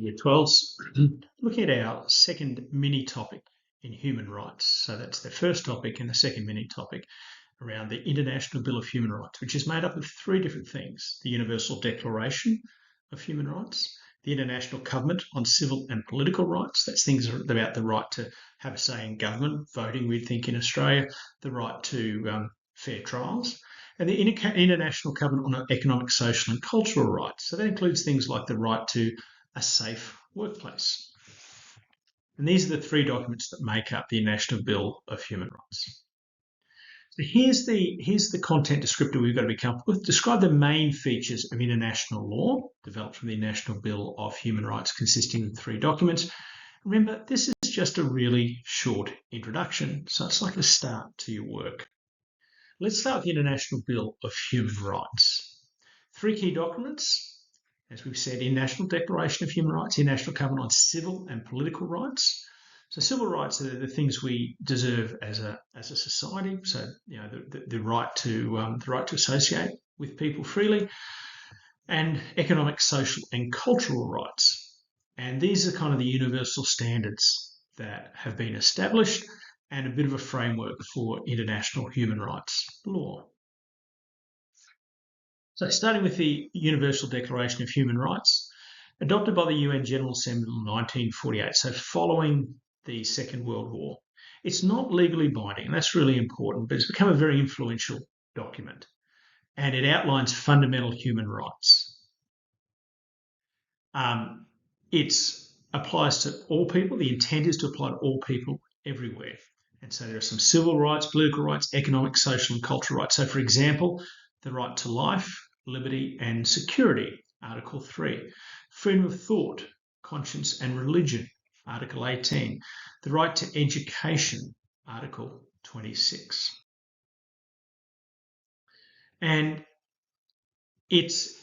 Year 12s, looking at our second mini topic in human rights. So that's the first topic and the second mini topic around the International Bill of Human Rights, which is made up of three different things: the Universal Declaration of Human Rights, the International Covenant on Civil and Political Rights, that's things about the right to have a say in government, voting, we'd think in Australia, the right to fair trials, and the International Covenant on Economic, Social and Cultural Rights. So that includes things like the right to a safe workplace. And these are the three documents that make up the International Bill of Human Rights. So here's the content descriptor we've got to be comfortable with. Describe the main features of international law developed from the International Bill of Human Rights, consisting of three documents. Remember, this is just a really short introduction, so it's like a start to your work. Let's start with the International Bill of Human Rights. Three key documents. As we've said, International Declaration of Human Rights, International Covenant on Civil and Political Rights. So civil rights are the things we deserve as a society. So the right to associate with people freely, and economic, social, and cultural rights. And these are kind of the universal standards that have been established and a bit of a framework for international human rights law. So starting with the Universal Declaration of Human Rights, adopted by the UN General Assembly in 1948, so following the Second World War. It's not legally binding, and that's really important, but it's become a very influential document, and it outlines fundamental human rights. It applies to all people. The intent is to apply to all people everywhere. And so there are some civil rights, political rights, economic, social and cultural rights. So for example, the right to life, liberty and security, Article 3. Freedom of thought, conscience and religion, Article 18. The right to education, Article 26. And it's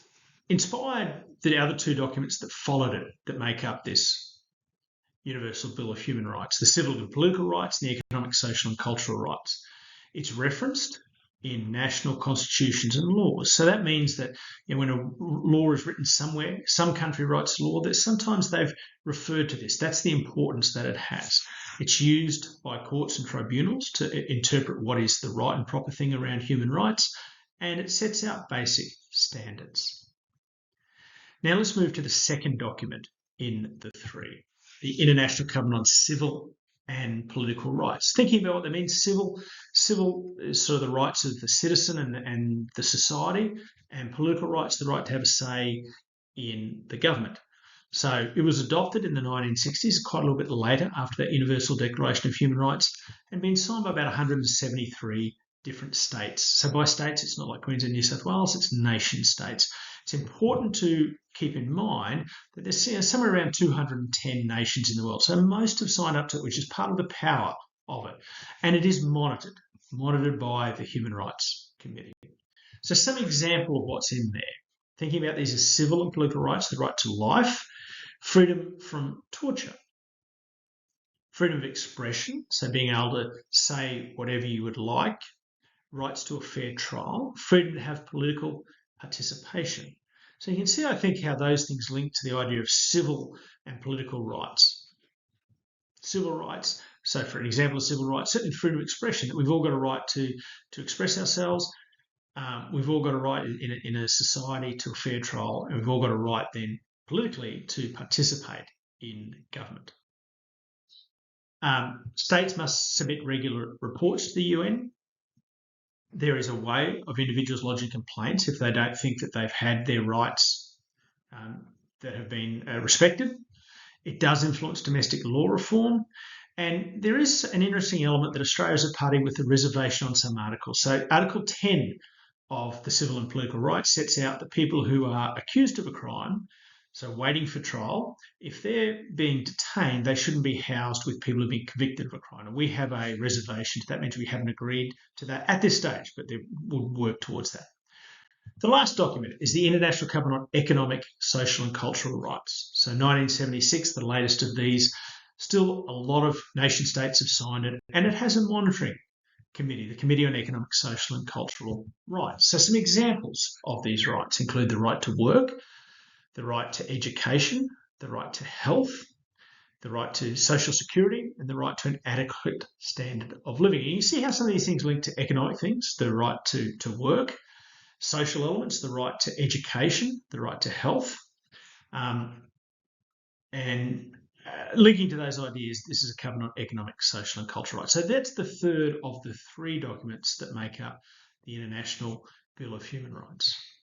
inspired the other two documents that followed it that make up this Universal Bill of Human Rights, the civil and political rights, and the economic, social and cultural rights. It's referenced in national constitutions and laws. So that means that when a law is written somewhere, some country writes law, that sometimes they've referred to this. That's the importance that it has. It's used by courts and tribunals to interpret what is the right and proper thing around human rights, and it sets out basic standards. Now let's move to the second document in the three, the International Covenant on Civil and Political Rights. Thinking about what that means, civil is sort of the rights of the citizen and the society, and political rights, the right to have a say in the government. So it was adopted in the 1960s, quite a little bit later after the Universal Declaration of Human Rights, and been signed by about 173 different states. So by states, it's not like Queensland, New South Wales, it's nation states. It's important to keep in mind that there's somewhere around 210 nations in the world. So most have signed up to it, which is part of the power of it. And it is monitored by the Human Rights Committee. So some example of what's in there. Thinking about these as civil and political rights, the right to life, freedom from torture, freedom of expression, so being able to say whatever you would like, rights to a fair trial, freedom to have political participation. So you can see, I think, how those things link to the idea of civil and political rights. Civil rights, so for an example of civil rights, certainly freedom of expression, that we've all got a right to express ourselves. We've all got a right in a society to a fair trial, and we've all got a right then politically to participate in government. States must submit regular reports to the UN. There is a way of individuals lodging complaints if they don't think that they've had their rights that have been respected. It does influence domestic law reform. And there is an interesting element that Australia is a party with a reservation on some articles. So Article 10 of the Civil and Political Rights sets out that people who are accused of a crime, so waiting for trial, if they're being detained, they shouldn't be housed with people who've been convicted of a crime. And we have a reservation. That means we haven't agreed to that at this stage, but we'll work towards that. The last document is the International Covenant on Economic, Social and Cultural Rights. So 1976, the latest of these. Still, a lot of nation states have signed it, and it has a monitoring committee, the Committee on Economic, Social and Cultural Rights. So some examples of these rights include the right to work, the right to education, the right to health, the right to social security, and the right to an adequate standard of living. And you see how some of these things link to economic things, the right to work, social elements, the right to education, the right to health, and linking to those ideas, this is a covenant on economic, social and cultural rights. So that's the third of the three documents that make up the International Bill of Human Rights.